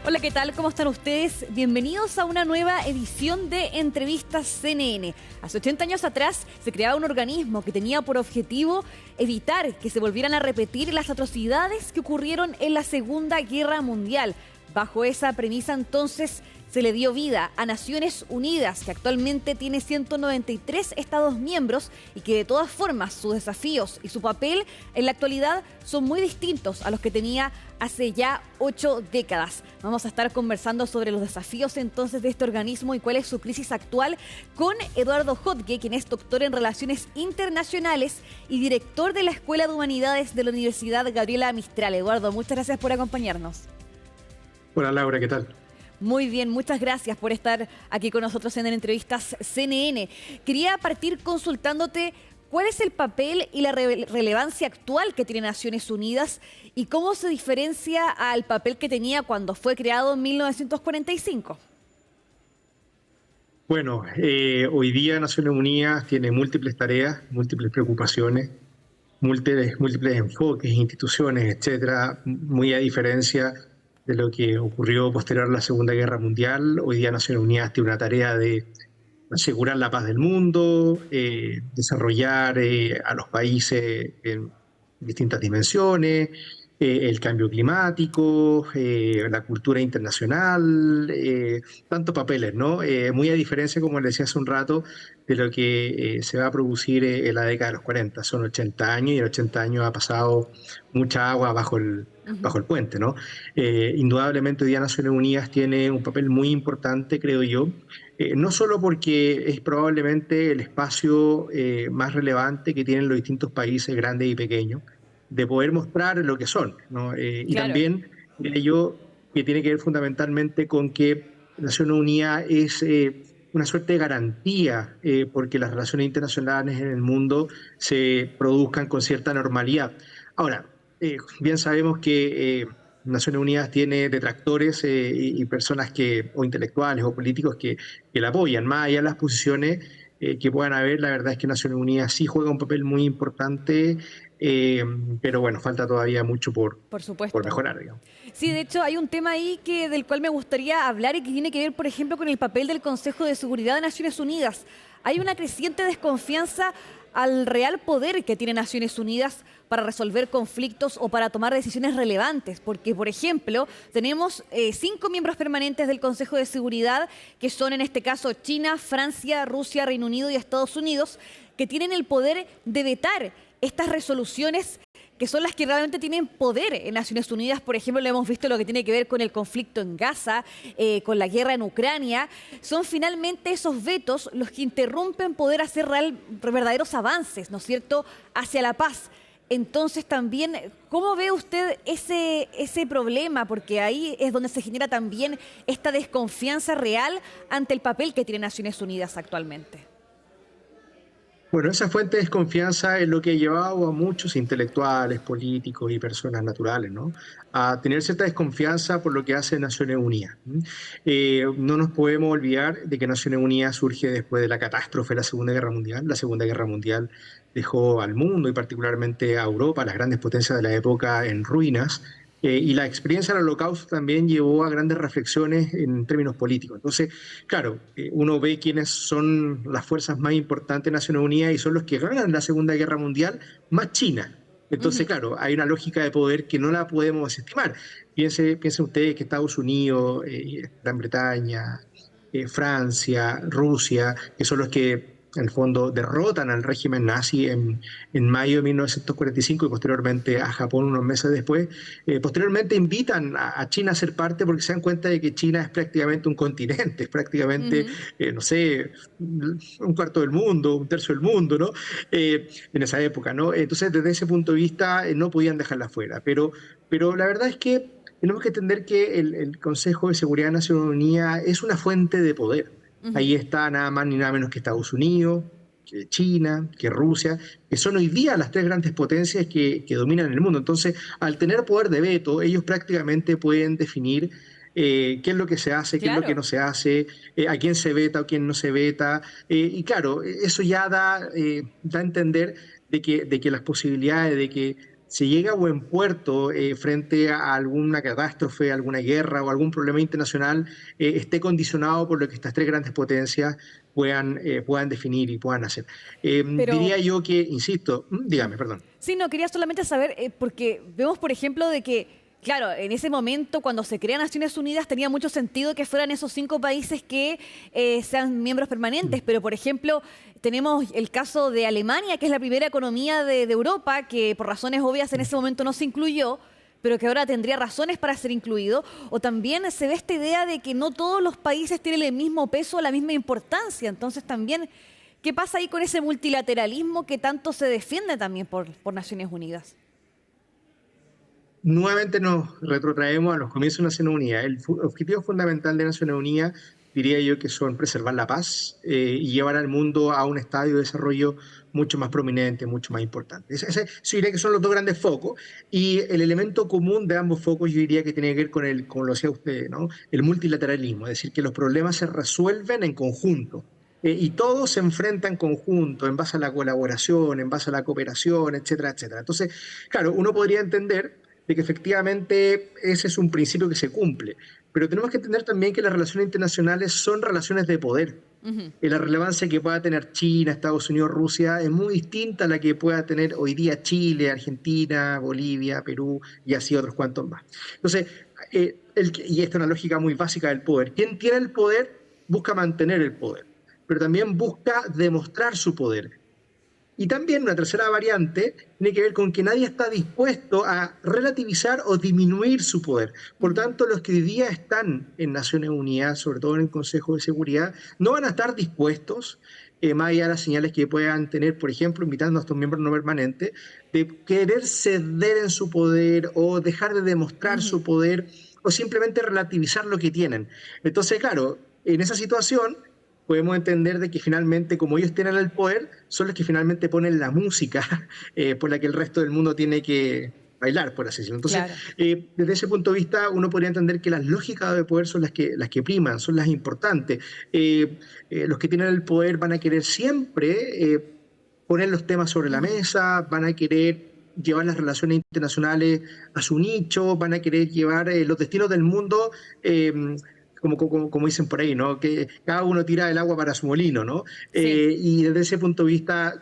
Hola, ¿qué tal? ¿Cómo están ustedes? Bienvenidos a una nueva edición de Entrevistas CNN. Hace 80 años atrás se creaba un organismo que tenía por objetivo evitar que se volvieran a repetir las atrocidades que ocurrieron en la Segunda Guerra Mundial. Bajo esa premisa, entonces, se le dio vida a Naciones Unidas, que actualmente tiene 193 Estados miembros y que de todas formas sus desafíos y su papel en la actualidad son muy distintos a los que tenía hace ya 8 décadas. Vamos a estar conversando sobre los desafíos entonces de este organismo y cuál es su crisis actual con Eduardo Hodge, quien es doctor en Relaciones Internacionales y director de la Escuela de Humanidades de la Universidad Gabriela Mistral. Eduardo, muchas gracias por acompañarnos. Hola Laura, ¿qué tal? Muy bien, muchas gracias por estar aquí con nosotros en Entrevistas CNN. Quería partir consultándote cuál es el papel y la relevancia actual que tiene Naciones Unidas y cómo se diferencia al papel que tenía cuando fue creado en 1945. Bueno, hoy día Naciones Unidas tiene múltiples tareas, múltiples preocupaciones, múltiples enfoques, instituciones, etcétera, muy a diferencia de lo que ocurrió posterior a la Segunda Guerra Mundial. Hoy día Naciones Unidas tiene una tarea de asegurar la paz del mundo, desarrollar a los países en distintas dimensiones, el cambio climático, la cultura internacional, tantos papeles, ¿no? Muy a diferencia, como les decía hace un rato, de lo que se va a producir en la década de los 40. Son 80 años y en 80 años ha pasado mucha agua bajo el puente, ¿no? Indudablemente hoy día Naciones Unidas tiene un papel muy importante, creo yo, no solo porque es probablemente el espacio más relevante que tienen los distintos países grandes y pequeños, de poder mostrar lo que son, ¿no? Y Claro. también creo yo que tiene que ver fundamentalmente con que Naciones Unidas es una suerte de garantía porque las relaciones internacionales en el mundo se produzcan con cierta normalidad. Ahora, bien sabemos que Naciones Unidas tiene detractores y personas o intelectuales o políticos que la apoyan, más allá de las posiciones que puedan haber. La verdad es que Naciones Unidas sí juega un papel muy importante, pero bueno, falta todavía mucho por supuesto. mejorar, digamos. Sí, de hecho hay un tema ahí del cual me gustaría hablar y que tiene que ver, por ejemplo, con el papel del Consejo de Seguridad de Naciones Unidas. Hay una creciente desconfianza al real poder que tiene Naciones Unidas para resolver conflictos o para tomar decisiones relevantes, porque, por ejemplo, tenemos 5 miembros permanentes del Consejo de Seguridad, que son en este caso China, Francia, Rusia, Reino Unido y Estados Unidos, que tienen el poder de vetar estas resoluciones que son las que realmente tienen poder en Naciones Unidas. Por ejemplo, lo hemos visto lo que tiene que ver con el conflicto en Gaza, con la guerra en Ucrania. Son finalmente esos vetos los que interrumpen poder hacer verdaderos avances, ¿no es cierto?, hacia la paz. Entonces también, ¿cómo ve usted ese problema? Porque ahí es donde se genera también esta desconfianza real ante el papel que tiene Naciones Unidas actualmente. Bueno, esa fuente de desconfianza es lo que ha llevado a muchos intelectuales, políticos y personas naturales, ¿no?, a tener cierta desconfianza por lo que hace Naciones Unidas. No nos podemos olvidar de que Naciones Unidas surge después de la catástrofe de la Segunda Guerra Mundial. La Segunda Guerra Mundial dejó al mundo y particularmente a Europa, las grandes potencias de la época, en ruinas. Y la experiencia del Holocausto también llevó a grandes reflexiones en términos políticos. Entonces, claro, uno ve quiénes son las fuerzas más importantes de Naciones Unidas y son los que ganan la Segunda Guerra Mundial, más China. Entonces, claro, hay una lógica de poder que no la podemos desestimar. Piensen ustedes que Estados Unidos, Gran Bretaña, Francia, Rusia, que son los que en el fondo derrotan al régimen nazi en mayo de 1945 y posteriormente a Japón unos meses después. Posteriormente invitan a China a ser parte porque se dan cuenta de que China es prácticamente un continente, es prácticamente, no sé, un cuarto del mundo, un tercio del mundo, ¿no? En esa época, ¿no? Entonces, desde ese punto de vista, no podían dejarla fuera. Pero la verdad es que tenemos que entender que el Consejo de Seguridad de Naciones Unidas es una fuente de poder. Ahí está nada más ni nada menos que Estados Unidos, que China, que Rusia, que son hoy día las 3 grandes potencias que dominan el mundo. Entonces, al tener poder de veto, ellos prácticamente pueden definir qué es lo que se hace, qué es lo que no se hace, a quién se veta o quién no se veta. Y claro, eso ya da a entender de que las posibilidades de que se llegue a buen puerto frente a alguna catástrofe, alguna guerra o algún problema internacional, esté condicionado por lo que estas tres grandes potencias puedan definir y puedan hacer. Pero Diría yo que, insisto, dígame, perdón. sí, no, quería solamente saber, porque vemos, por ejemplo, de que, claro, en ese momento, cuando se crea Naciones Unidas, tenía mucho sentido que fueran esos 5 países que sean miembros permanentes, pero, por ejemplo, tenemos el caso de Alemania, que es la primera economía de Europa, que por razones obvias en ese momento no se incluyó, pero que ahora tendría razones para ser incluido, o también se ve esta idea de que no todos los países tienen el mismo peso, la misma importancia, entonces también, ¿qué pasa ahí con ese multilateralismo que tanto se defiende también por Naciones Unidas? Nuevamente nos retrotraemos a los comienzos de Naciones Unidas. El objetivo fundamental de Naciones Unidas, diría yo, que son preservar la paz y llevar al mundo a un estadio de desarrollo mucho más prominente, mucho más importante. Yo diría que son los dos grandes focos, y el elemento común de ambos focos yo diría que tiene que ver con como lo decía usted, ¿no? El multilateralismo, es decir, que los problemas se resuelven en conjunto. Y todos se enfrentan en conjunto, en base a la colaboración, en base a la cooperación, etcétera, etcétera. Entonces, claro, uno podría entender de que efectivamente ese es un principio que se cumple, pero tenemos que entender también que las relaciones internacionales son relaciones de poder. Ujú. Y la relevancia que pueda tener China, Estados Unidos, Rusia es muy distinta a la que pueda tener hoy día Chile, Argentina, Bolivia, Perú y así otros cuantos más. Entonces, y esta es una lógica muy básica del poder. Quien tiene el poder busca mantener el poder, pero también busca demostrar su poder. Y también una tercera variante tiene que ver con que nadie está dispuesto a relativizar o disminuir su poder. Por tanto, los que hoy día están en Naciones Unidas, sobre todo en el Consejo de Seguridad, no van a estar dispuestos, más allá de las señales que puedan tener, por ejemplo, invitando a estos miembros no permanentes, de querer ceder en su poder o dejar de demostrar Ujú. su poder o simplemente relativizar lo que tienen. Entonces, claro, en esa situación podemos entender de que finalmente, como ellos tienen el poder, son los que finalmente ponen la música por la que el resto del mundo tiene que bailar, por así decirlo. Entonces, Claro. desde ese punto de vista, uno podría entender que las lógicas de poder son las que priman, son las importantes. Los que tienen el poder van a querer siempre poner los temas sobre la Ujú. mesa, van a querer llevar las relaciones internacionales a su nicho, van a querer llevar los destinos del mundo como dicen por ahí, ¿no? Que cada uno tira el agua para su molino, ¿no? Sí. Y desde ese punto de vista,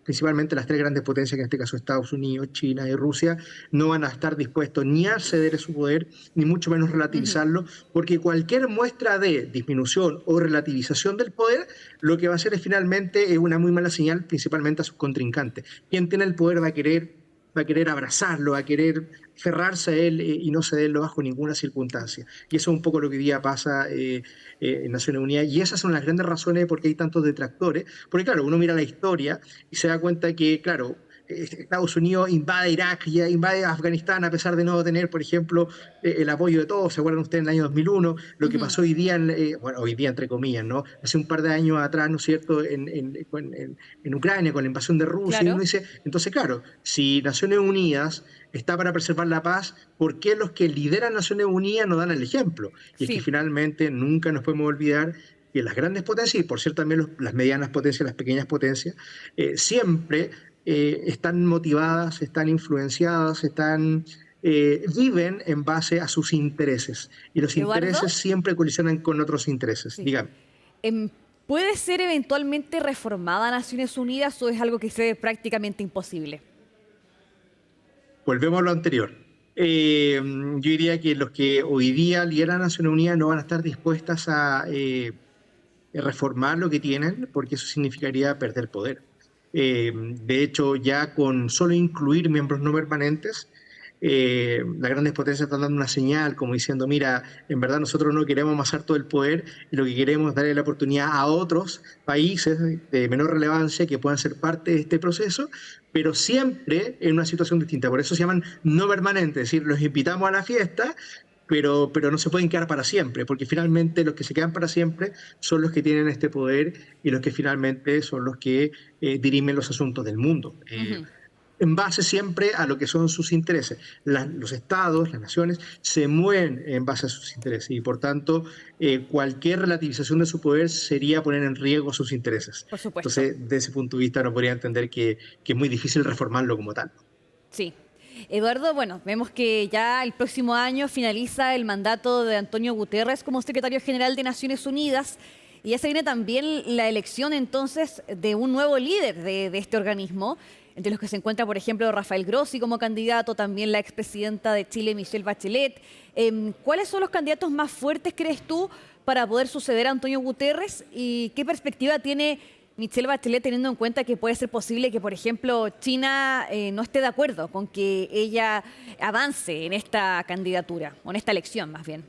principalmente las tres grandes potencias, que en este caso Estados Unidos, China y Rusia, no van a estar dispuestos ni a ceder su poder, ni mucho menos Ujú. relativizarlo, porque cualquier muestra de disminución o relativización del poder, lo que va a hacer es finalmente una muy mala señal, principalmente a sus contrincantes. Quien tiene el poder va a querer abrazarlo, va a querer ferrarse a él y no cederlo bajo ninguna circunstancia. Y eso es un poco lo que hoy día pasa en Naciones Unidas. Y esas son las grandes razones de por qué hay tantos detractores. Porque, claro, uno mira la historia y se da cuenta que, claro, Estados Unidos invade Irak, ya invade Afganistán, a pesar de no tener, por ejemplo, el apoyo de todos. ¿Se acuerdan ustedes en el año 2001? Lo que Ujú. pasó hoy día, bueno, hoy día entre comillas, ¿no? Hace un par de años atrás, ¿no es cierto?, en Ucrania, con la invasión de Rusia. Y uno Claro. dice, entonces, claro, si Naciones Unidas está para preservar la paz, ¿por qué los que lideran Naciones Unidas no dan el ejemplo? Y es que Sí. finalmente nunca nos podemos olvidar que las grandes potencias, y por cierto también las medianas potencias, las pequeñas potencias, siempre están motivadas, están influenciadas, viven en base a sus intereses. Y los Eduardo, intereses siempre colisionan con otros intereses. sí. Dígame. Em, ¿Puede ser eventualmente reformada Naciones Unidas o es algo que se ve prácticamente imposible? Volvemos a lo anterior. Yo diría que los que hoy día lideran Naciones Unidas no van a estar dispuestas a reformar lo que tienen, porque eso significaría perder poder. De hecho, ya con solo incluir miembros no permanentes, las grandes potencias están dando una señal como diciendo, mira, en verdad nosotros no queremos amasar todo el poder y lo que queremos es darle la oportunidad a otros países de menor relevancia que puedan ser parte de este proceso, pero siempre en una situación distinta. Por eso se llaman no permanentes, es decir, los invitamos a la fiesta, pero no se pueden quedar para siempre, porque finalmente los que se quedan para siempre son los que tienen este poder y los que finalmente son los que dirimen los asuntos del mundo. Ujú. En base siempre a lo que son sus intereses. Los estados, las naciones, se mueven en base a sus intereses y por tanto cualquier relativización de su poder sería poner en riesgo sus intereses. Por supuesto. Entonces, desde ese punto de vista, no podría entender que es muy difícil reformarlo como tal. Sí. Eduardo, bueno, vemos que ya el próximo año finaliza el mandato de Antonio Guterres como secretario general de Naciones Unidas y ya se viene también la elección entonces de un nuevo líder de este organismo, entre los que se encuentra, por ejemplo, Rafael Grossi como candidato, también la expresidenta de Chile, Michelle Bachelet. ¿Cuáles son los candidatos más fuertes, crees tú, para poder suceder a Antonio Guterres? ¿Y qué perspectiva tiene Michelle Bachelet teniendo en cuenta que puede ser posible que, por ejemplo, China no esté de acuerdo con que ella avance en esta candidatura, o en esta elección más bien?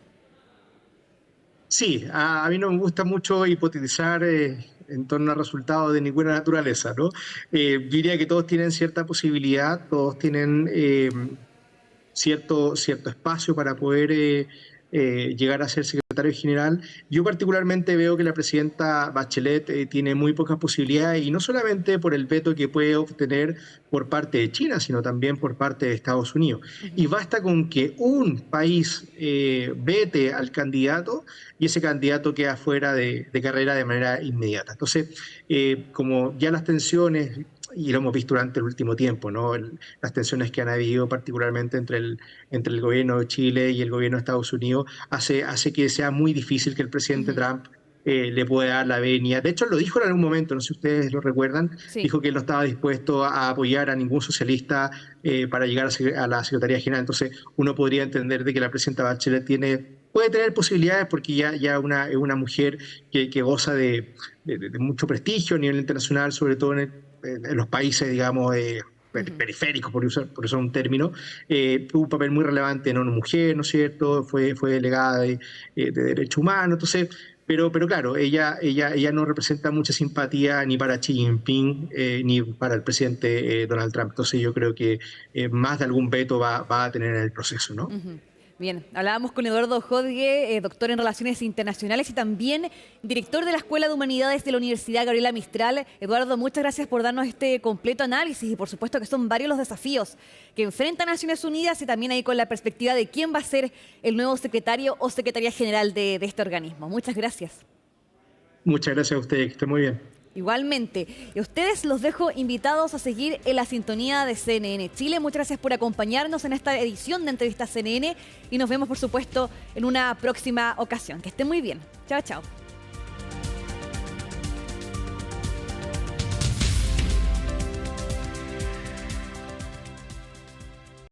Sí, a mí no me gusta mucho hipotetizar en torno a resultados de ninguna naturaleza, ¿no? Diría que todos tienen cierta posibilidad, todos tienen cierto espacio para poder llegar a ser secretario general. Yo particularmente veo que la presidenta Bachelet tiene muy pocas posibilidades y no solamente por el veto que puede obtener por parte de China, sino también por parte de Estados Unidos. Y basta con que un país vete al candidato y ese candidato queda fuera de carrera de manera inmediata. Entonces, como ya las tensiones y lo hemos visto durante el último tiempo, ¿no? Las tensiones que han habido particularmente entre el gobierno de Chile y el gobierno de Estados Unidos hace que sea muy difícil que el presidente Ujú. Trump le pueda dar la venia. De hecho, lo dijo en algún momento, no sé si ustedes lo recuerdan, Sí. dijo que él no estaba dispuesto a apoyar a ningún socialista para llegar a la Secretaría General. Entonces, uno podría entender de que la presidenta Bachelet puede tener posibilidades porque es una mujer que goza de mucho prestigio a nivel internacional, sobre todo en los países, digamos, Ujú. periféricos, por usar un término, tuvo un papel muy relevante en ONU Mujer, ¿no es cierto? Fue delegada de Derechos Humanos, entonces, pero claro, ella no representa mucha simpatía ni para Xi Jinping ni para el presidente Donald Trump, entonces yo creo que más de algún veto va a tener en el proceso, ¿no? Ujú. Bien, hablábamos con Eduardo Hodge, doctor en Relaciones Internacionales y también director de la Escuela de Humanidades de la Universidad Gabriela Mistral. Eduardo, muchas gracias por darnos este completo análisis y por supuesto que son varios los desafíos que enfrenta Naciones Unidas y también ahí con la perspectiva de quién va a ser el nuevo secretario o secretaria general de este organismo. Muchas gracias. Muchas gracias a ustedes, que estén muy bien. Igualmente. Y a ustedes los dejo invitados a seguir en la sintonía de CNN Chile. Muchas gracias por acompañarnos en esta edición de Entrevistas CNN y nos vemos, por supuesto, en una próxima ocasión. Que estén muy bien. Chao, chao.